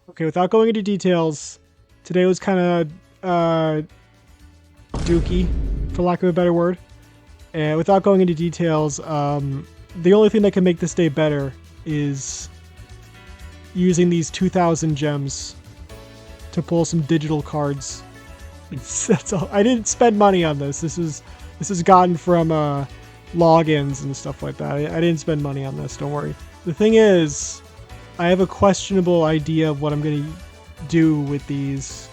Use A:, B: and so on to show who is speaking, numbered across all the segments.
A: Okay, without going into details, today was kind of dookie, for lack of a better word. And without going into details, the only thing that can make this day better is using these 2,000 gems to pull some digital cards. That's all. I didn't spend money on this. This is gotten from logins and stuff like that. I didn't spend money on this. Don't worry. The thing is, I have a questionable idea of what I'm gonna do with these.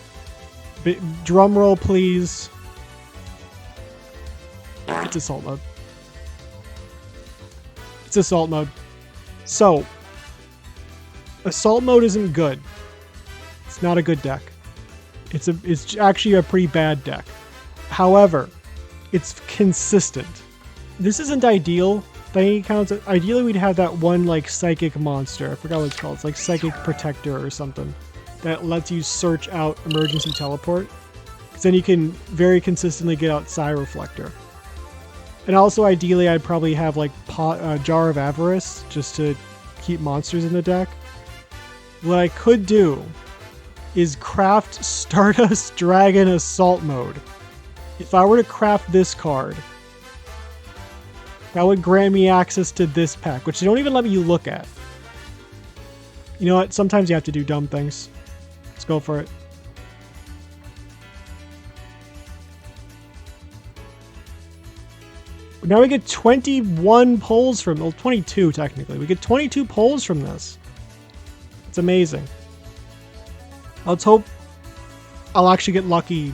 A: Drum roll, please. It's assault mode. It's assault mode. So, assault mode isn't good. It's not a good deck. It's actually a pretty bad deck. However, it's consistent. This isn't ideal by any counts. Ideally, we'd have that one like psychic monster. I forgot what it's called. It's like Psychic Protector or something that lets you search out emergency teleport. Because then you can very consistently get out Psy Reflector. And also, ideally, I'd probably have like Jar of Avarice just to keep monsters in the deck. What I could do is craft Stardust Dragon Assault Mode. If I were to craft this card, that would grant me access to this pack, which they don't even let me look at. You know what? Sometimes you have to do dumb things. Let's go for it. Now we get 21 pulls from... Well, 22 technically. We get 22 pulls from this. It's amazing. Let's hope I'll actually get lucky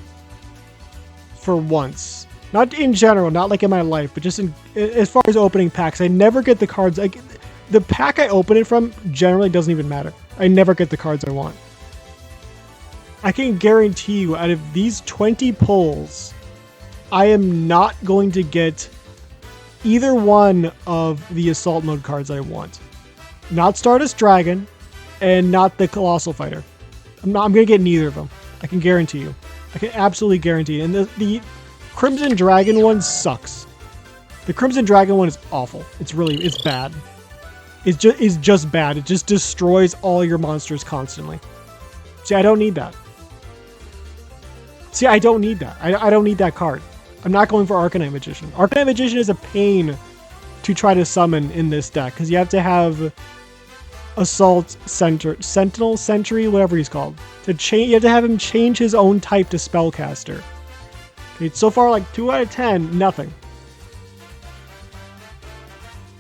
A: for once. Not in general, not like in my life, but just as far as opening packs. I never get the cards. The pack I open it from generally doesn't even matter. I never get the cards I want. I can guarantee you, out of these 20 pulls, I am not going to get either one of the Assault Mode cards I want. Not Stardust Dragon, and not the Colossal Fighter. I'm going to get neither of them. I can guarantee you. I can absolutely guarantee it. And the Crimson Dragon one sucks. The Crimson Dragon one is awful. It's bad. It's just bad. It just destroys all your monsters constantly. See, I don't need that. I don't need that card. I'm not going for Arcanine Magician. Arcanine Magician is a pain to try to summon in this deck because you have to have Assault Sentinel Sentry, whatever he's called. You have to have him change his own type to Spellcaster. Okay, so far like 2 out of 10, nothing.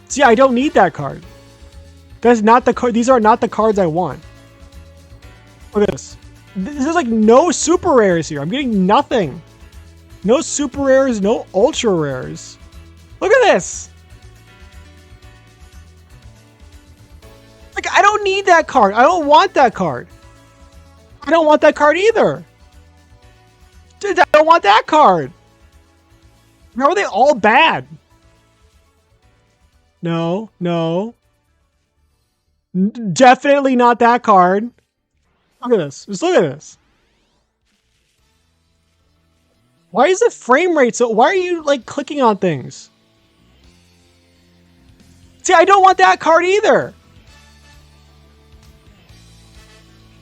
A: See, I don't need that card. That's not the card. These are not the cards I want. Look at this. There's like no super rares here. I'm getting nothing. No super rares, no ultra rares. Look at this. Like, I don't need that card. I don't want that card. I don't want that card either. Dude, I don't want that card. How are they all bad? No. Definitely not that card. Look at this. Just look at this. Why is the frame rate so... Why are you, like, clicking on things? See, I don't want that card either.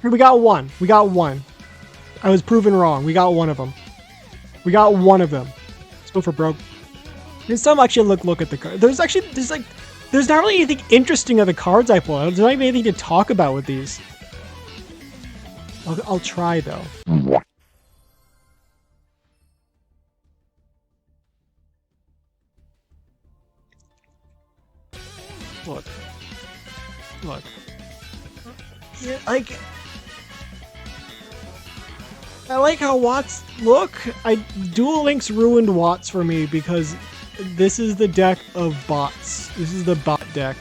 A: Here, we got one. I was proven wrong. We got one of them. Let's go for broke. There's some actually look at the card. There's not really anything interesting of the cards I pull out. There's not even anything to talk about with these. I'll try though. Look. Yeah, like, I like how Watts look. Duel Links ruined Watts for me because this is the deck of bots. This is the bot deck.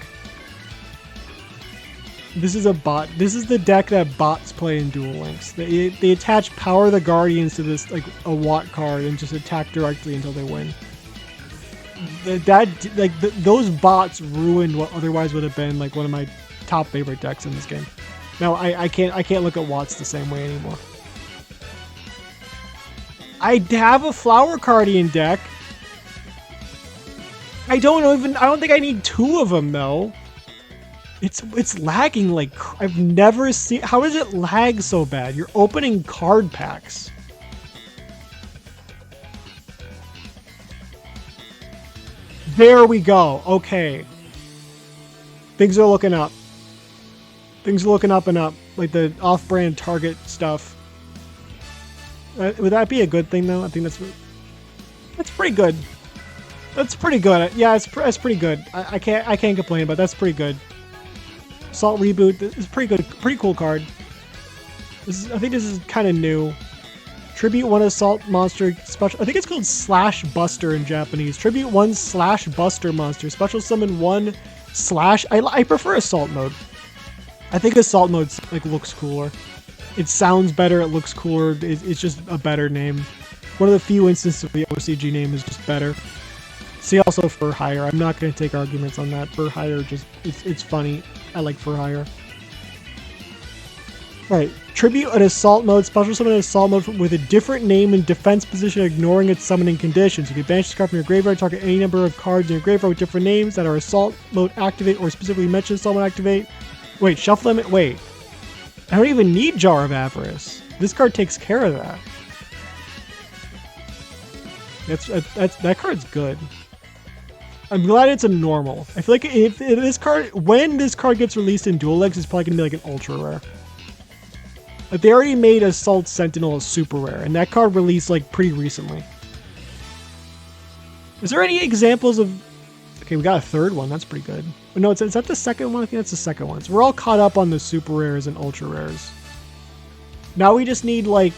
A: This is a bot. This is the deck that bots play in Duel Links. They attach Power the Guardians to this like a Watt card and just attack directly until they win. Those bots ruined what otherwise would have been like one of my top favorite decks in this game. Now I can't look at Watts the same way anymore. I have a Flower Guardian deck. I don't think I need 2 of them though. It's lagging like I've never seen. How does it lag so bad? You're opening card packs. There we go. Okay. Things are looking up. Things are looking up and up. Like the off-brand Target stuff. Would that be a good thing though? I think that's pretty good. That's pretty good. Yeah, that's pretty good. I can't complain, but that's pretty good. Assault Reboot is pretty good. Pretty cool card. I think this is kind of new. Tribute 1 Assault Monster special. I think it's called Slash Buster in Japanese. Tribute 1 Slash Buster Monster. Special summon 1 Slash. I prefer Assault mode. I think Assault mode like looks cooler. It sounds better. It looks cooler. It's just a better name. One of the few instances of the OCG name is just better. See also For Hire. I'm not going to take arguments on that. For Hire just it's funny. I like For Hire. Alright, tribute an assault mode, special summon an assault mode with a different name and defense position, ignoring its summoning conditions. You can banish this card from your graveyard, target any number of cards in your graveyard with different names that are assault mode activate or specifically mention assault mode activate. Wait, shuffle them. Wait. I don't even need Jar of Avarice. This card takes care of that. That card's good. I'm glad it's a normal. I feel like if this card, when this card gets released in Duel Links, it's probably gonna be like an ultra rare. Like they already made Assault Sentinel a super rare, and that card released like pretty recently. Is there any examples of? Okay, we got a third one. That's pretty good. But no, is that the second one? I think that's the second one. So we're all caught up on the super rares and ultra rares. Now we just need like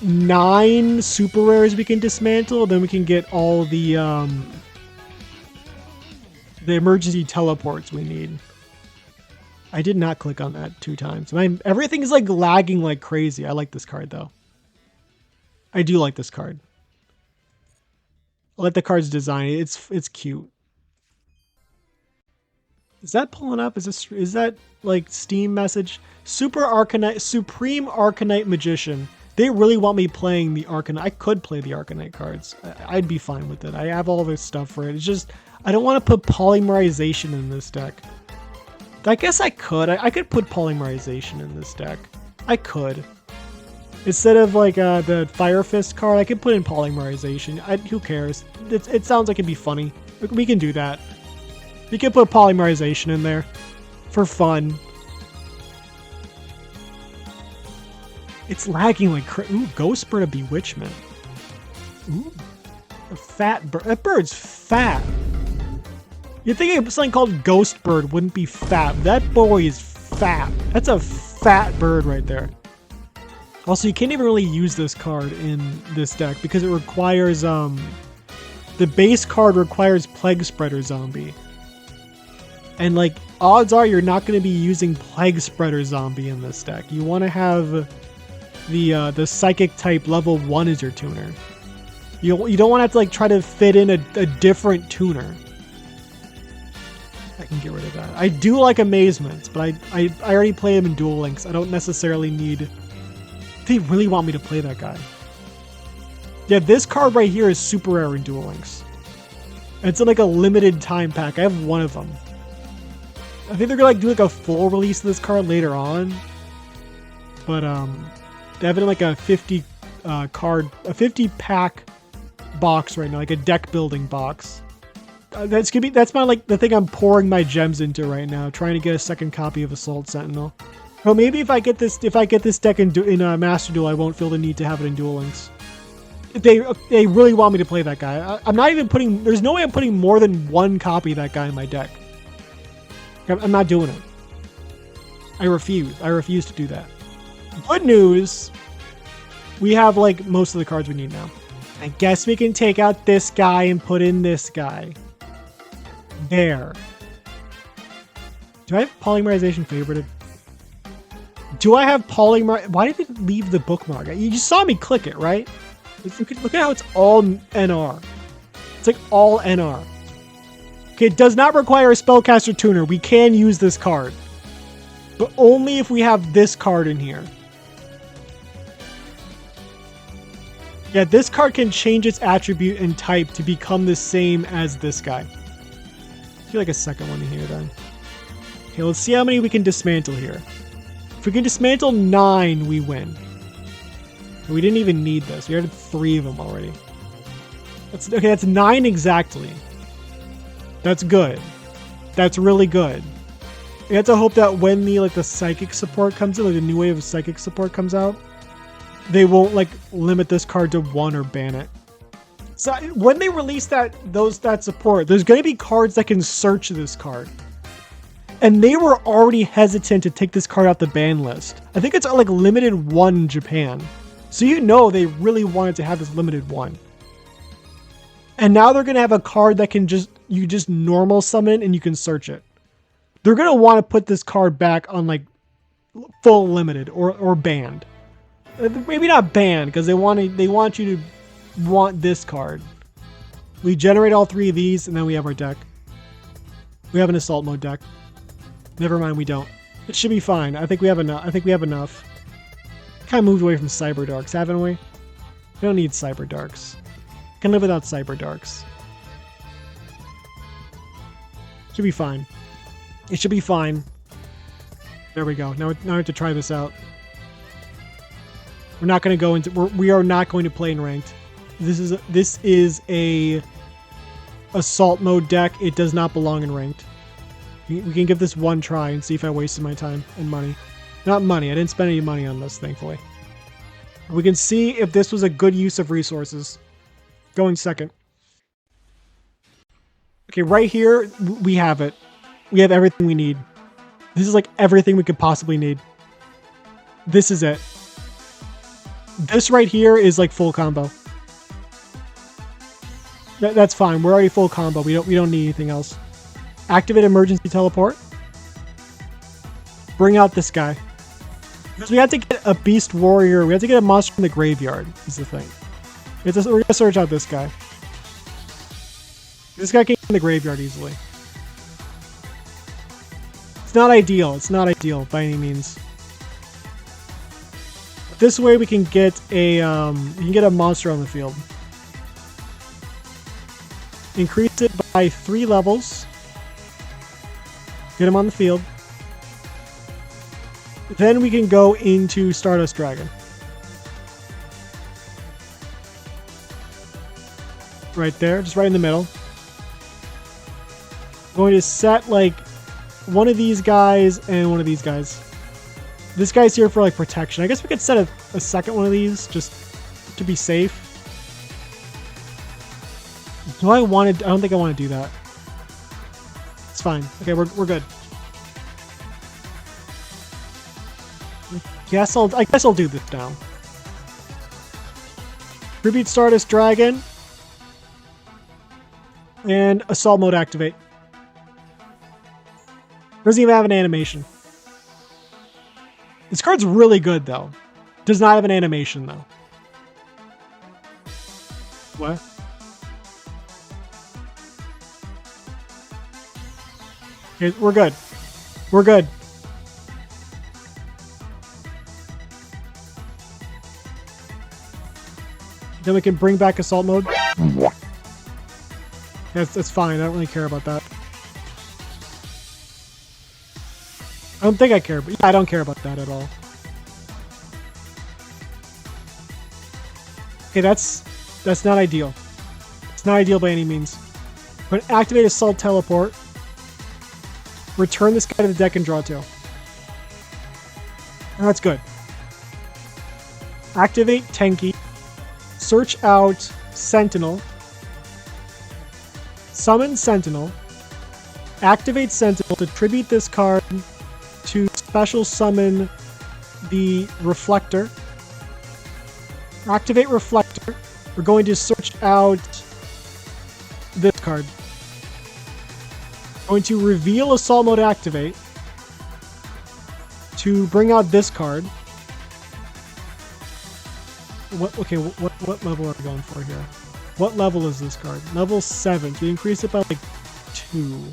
A: 9 super rares we can dismantle, then we can get all the emergency teleports we need. I did not click on that 2 times. Everything is like lagging like crazy. I like this card though. I do like this card. I like the card's design. It's cute. Is that pulling up? Is that like Steam message? Supreme Arcanite Magician. They really want me playing the Arcanite. I could play the Arcanite cards. I'd be fine with it. I have all this stuff for it. It's just, I don't want to put Polymerization in this deck. I guess I could. I could put Polymerization in this deck. I could. Instead of like the Fire Fist card, I could put in Polymerization. Who cares? It sounds like it'd be funny. We can do that. We can put Polymerization in there. For fun. It's lagging like ooh, Ghost Bird of Bewitchment. Ooh. A fat bird. That bird's fat. You'd think something called Ghost Bird wouldn't be fat. That boy is fat. That's a fat bird right there. Also, you can't even really use this card in this deck because it requires, the base card requires Plague Spreader Zombie. And, like, odds are you're not going to be using Plague Spreader Zombie in this deck. You want to have the Psychic type level 1 as your tuner. You don't want to have to, like, try to fit in a different tuner. I can get rid of that. I do like Amazements, but I already play them in Duel Links. I don't necessarily need... They really want me to play that guy. Yeah, this card right here is super rare in Duel Links. It's in like a limited time pack. I have one of them. I think they're gonna like do like a full release of this card later on. But they have it in like a 50 pack box right now, like a deck building box. That's my like the thing I'm pouring my gems into right now, trying to get a second copy of Assault Sentinel. Well, maybe if I get this deck in Master Duel, I won't feel the need to have it in Duel Links. They really want me to play that guy. I'm not even putting. There's no way I'm putting more than 1 copy of that guy in my deck. I'm not doing it. I refuse. I refuse to do that. Good news. We have like most of the cards we need now. I guess we can take out this guy and put in this guy. There. Do I have Polymerization favorited? Do I have Polymer? Why did it leave the bookmark? You just saw me click it, right? Look at how it's all NR. It's like all NR. Okay, it does not require a Spellcaster Tuner. We can use this card. But only if we have this card in here. Yeah, this card can change its attribute and type to become the same as this guy. I feel like a second one in here then. Okay, let's see how many we can dismantle here. If we can dismantle 9, we win. We didn't even need this. We had 3 of them already. Okay, that's 9 exactly. That's good. That's really good. We have to hope that when the psychic support comes in, like the new wave of psychic support comes out, they won't limit this card to 1 or ban it. So when they release that support, there's going to be cards that can search this card. And they were already hesitant to take this card off the ban list. I think it's limited 1 in Japan. So they really wanted to have this limited 1. And now they're going to have a card that can just normal summon and you can search it. They're going to want to put this card back on full limited or banned. Maybe not banned because they want you to want this card. We generate all 3 of these and then we have our deck. We have an assault mode deck. Never mind, we don't. It should be fine. I think we have enough. Kind of moved away from Cyber Darks, haven't we? We don't need Cyber Darks. Can live without Cyber Darks. Should be fine. It should be fine. There we go. Now I have to try this out. We're not going to go into. We are not going to play in ranked. This is a assault mode deck. It does not belong in ranked. We can give this 1 try and see if I wasted my time and money. Not money. I didn't spend any money on this, thankfully. We can see if this was a good use of resources. Going second. Okay, right here, we have it. We have everything we need. This is everything we could possibly need. This is it. This right here is full combo. That's fine. We're already full combo. We don't need anything else. Activate emergency teleport. Bring out this guy. Because we have to get a beast warrior. We have to get a monster from the graveyard, is the thing. We're going to search out this guy. This guy can get in the graveyard easily. It's not ideal. It's not ideal by any means. This way we can get a monster on the field. Increase it by 3 levels. Get him on the field. Then we can go into Stardust Dragon. Right there, just right in the middle. I'm going to set one of these guys and one of these guys. This guy's here for protection. I guess we could set a second one of these just to be safe. I don't think I want to do that. It's fine. Okay, we're good. I guess I'll do this now. Tribute Stardust Dragon. And Assault Mode activate. Doesn't even have an animation. This card's really good though. Does not have an animation though. What? Okay, we're good. We're good. Then we can bring back Assault Mode. That's fine. I don't really care about that. I don't think I care, but yeah, I don't care about that at all. Okay, that's not ideal. It's not ideal by any means. I'm going to activate Assault Teleport. Return this guy to the deck and draw 2. And that's good. Activate Tenki. Search out Sentinel. Summon Sentinel. Activate Sentinel to tribute this card to special summon the Reflector. Activate Reflector. We're going to search out this card. Going to reveal Assault Mode activate to bring out this card. What level are we going for here? What level is this card? Level 7. So we increase it by 2.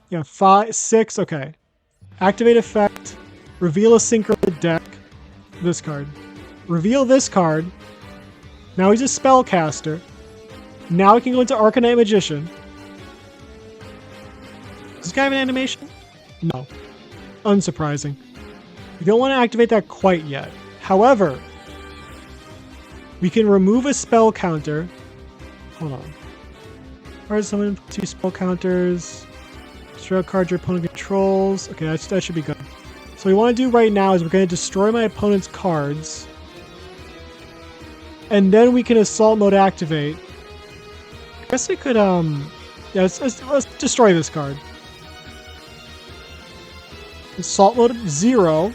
A: Yeah, 5, 6. Okay. Activate effect. Reveal a synchro deck. This card. Reveal this card. Now he's a spellcaster. Now we can go into Arcanite Magician. guy have an animation? No. Unsurprising. We don't want to activate that quite yet. However, we can remove a spell counter. Hold on. Hard summon 2 spell counters. Destroy a card your opponent controls. Okay, that should be good. So what we want to do right now is we're going to destroy my opponent's cards. And then we can assault mode activate. I guess we could, yeah, let's destroy this card. Assault mode 0.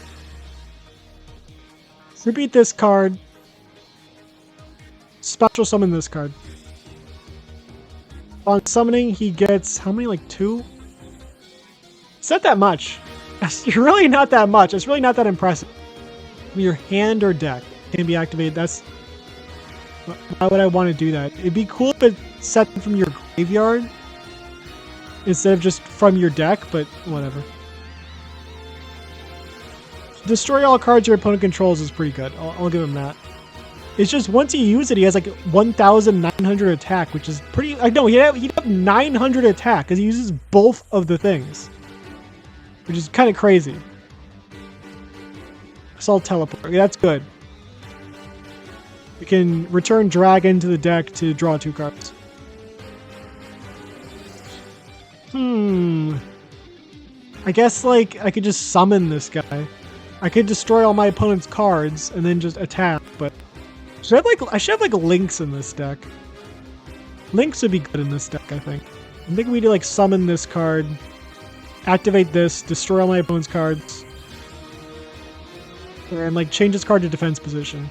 A: Repeat this card. Special summon this card. On summoning, he gets, how many, like 2? It's not that much. It's really not that much. It's really not that impressive. Your hand or deck can be activated. That's... Why would I want to do that? It'd be cool if it's set from your graveyard instead of just from your deck, but whatever. Destroy all cards your opponent controls is pretty good. I'll give him that. It's just once you use it, he has like 1,900 attack, which is pretty... No, he'd have 900 attack because he uses both of the things, which is kind of crazy. Assault Teleport. Yeah, that's good. We can return Dragon to the deck to draw 2 cards. I guess, like, I could just summon this guy. I could destroy all my opponent's cards and then just attack, but... I should have, like, Lynx in this deck. Lynx would be good in this deck, I think. I'm thinking we do, like, summon this card, activate this, destroy all my opponent's cards, and, like, change this card to defense position.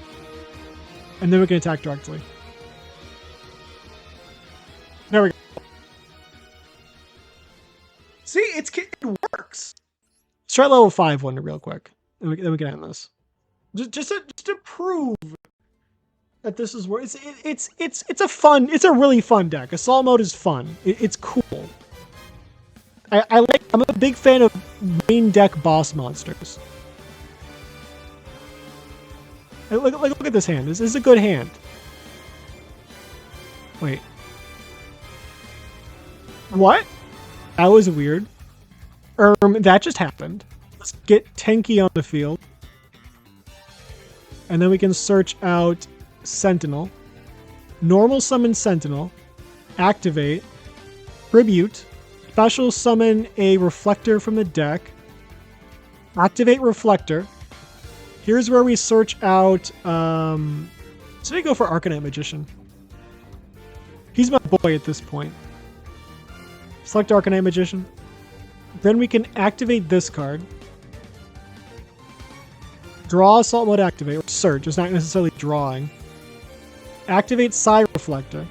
A: And then we can attack directly. There we go. See, it works. Let's try level 5 one real quick. Then we can end this. Just to prove that this is where it's a really fun deck. Assault mode is fun. It's cool. I'm a big fan of main deck boss monsters. Look at this hand. This is a good hand. Wait. What? That was weird. That just happened. Let's get Tenki on the field. And then we can search out Sentinel. Normal summon Sentinel. Activate. Tribute. Special summon a Reflector from the deck. Activate Reflector. Here's where we search out, so we go for Arcanite Magician. He's my boy at this point. Select Arcanite Magician. Then we can activate this card. Draw Assault Mode Activate, or search, it's not necessarily drawing. Activate Psi Reflector.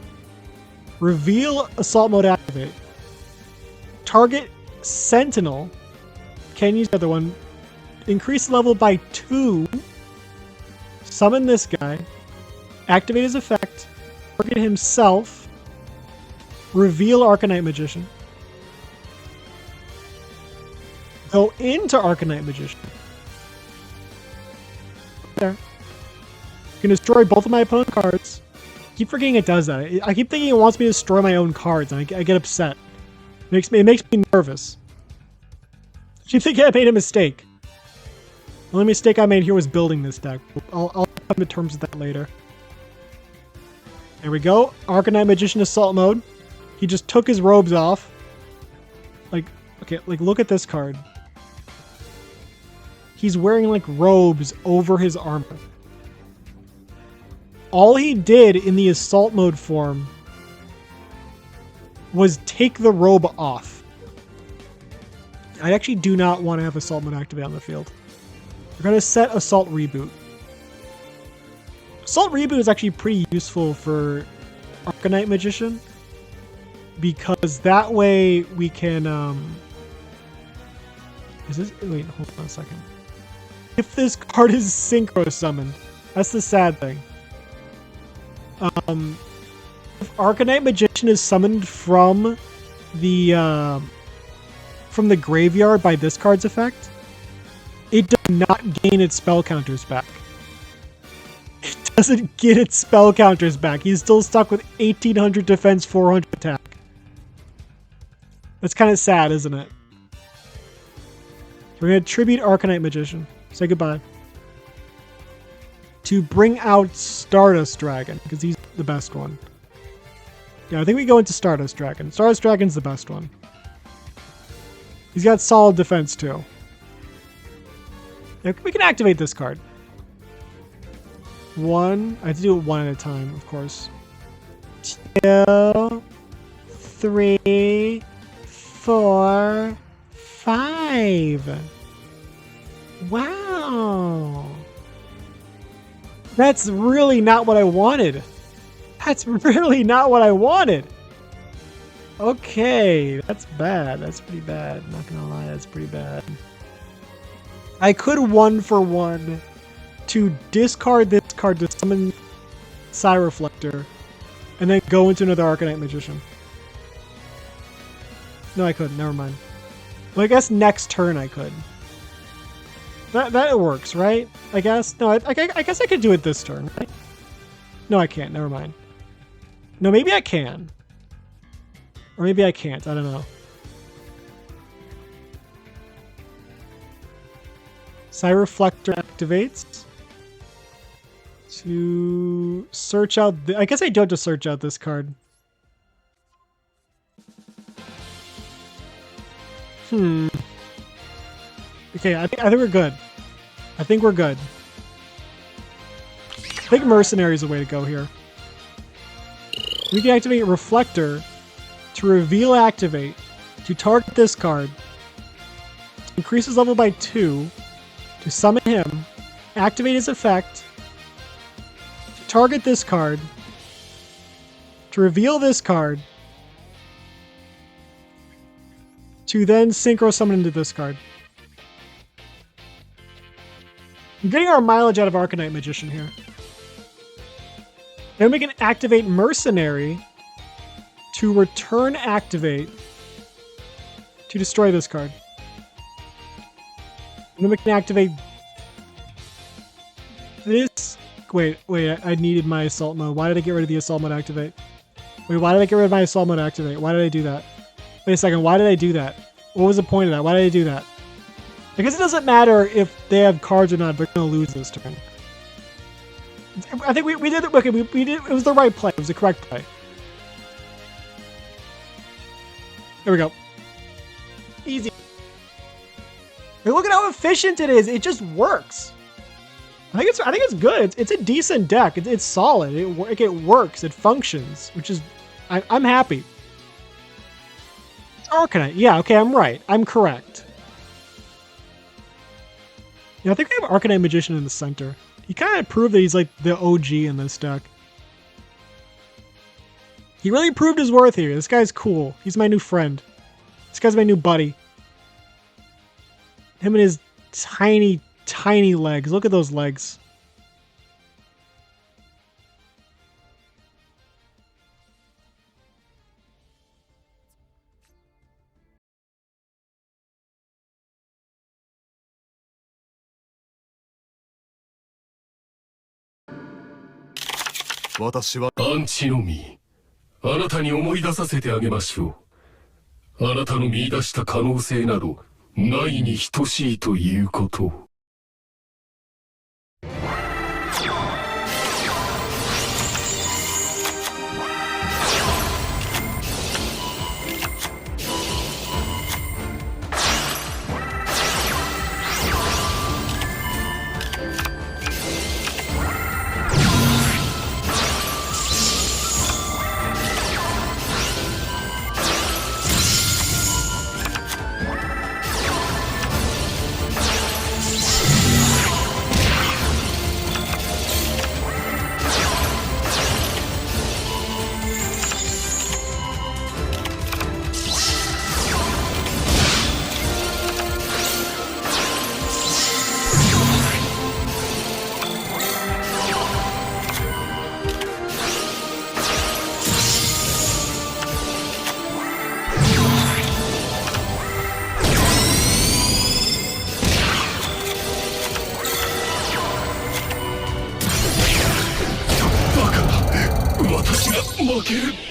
A: Reveal Assault Mode Activate. Target Sentinel. Can't use the other one. Increase level by 2. Summon this guy. Activate his effect. Target himself. Reveal Arcanite Magician. Go into Arcanite Magician. There. You can destroy both of my opponent's cards. I keep forgetting it does that. I keep thinking it wants me to destroy my own cards, and I get upset. It makes me nervous. I keep thinking I made a mistake. The only mistake I made here was building this deck. I'll come to terms with that later. There we go. Arcanite Magician Assault Mode. He just took his robes off. Like, okay, like look at this card. He's wearing like robes over his armor. All he did in the Assault Mode form was take the robe off. I actually do not want to have Assault Mode activate on the field. We're going to set Assault Reboot. Assault Reboot is actually pretty useful for Arcanite Magician, because that way we can, wait, hold on a second. If this card is Synchro Summoned, that's the sad thing. If Arcanite Magician is summoned from the graveyard by this card's effect, it does not gain its spell counters back. It doesn't get its spell counters back. He's still stuck with 1800 defense, 400 attack. That's kind of sad, isn't it? We're going to tribute Arcanite Magician. Say goodbye. To bring out Stardust Dragon, because he's the best one. Yeah, I think we go into Stardust Dragon. Stardust Dragon's the best one. He's got solid defense, too. Yeah, we can activate this card. One. I have to do it one at a time, of course. 2, 3, 4, 5. Wow. That's really not what I wanted. That's really not what I wanted. Okay, that's bad. That's pretty bad. Not gonna lie, that's pretty bad. I could 1-for-1 to discard this card to summon Psi-Reflector and then go into another Arcanite Magician. No, I couldn't. Never mind. Well, I guess next turn I could. That works, right? I guess. No, I guess I could do it this turn, right? No, I can't. Never mind. No, maybe I can. Or maybe I can't. I don't know. Psi-Reflector activates to search out... I guess I do have to search out this card. Okay, I think we're good. I think we're good. I think Mercenary is the way to go here. We can activate Reflector to reveal activate to target this card. Increase his level by 2 to summon him. Activate his effect to target this card. To reveal this card. To then Synchro Summon into this card. I'm getting our mileage out of Arcanite Magician here. Then we can activate Mercenary to return activate to destroy this card. And then we can activate this. Wait, I needed my Assault Mode. Why did I get rid of the Assault Mode activate? Wait, why did I get rid of my Assault Mode activate? Why did I do that? Wait a second, why did I do that? What was the point of that? Why did I do that? I guess it doesn't matter if they have cards or not, they're going to lose this turn. I think we did it. Okay, we did. It was the right play. It was the correct play. There we go. Easy. Hey, look at how efficient it is. It just works. I think it's good. It's a decent deck. It's solid. It works. It functions, which is I'm happy. It's Arcanite. Yeah. Okay, I'm right. I'm correct. Yeah, I think we have Arcanite Magician in the center. He kind of proved that he's like the OG in this deck. He really proved his worth here. This guy's cool. He's my new friend. This guy's my new buddy. Him and his tiny, tiny legs. Look at those legs.
B: アンチのみ、あなたに思い出させてあげましょう。あなたの見出した可能性などないに等しいということ。負ける。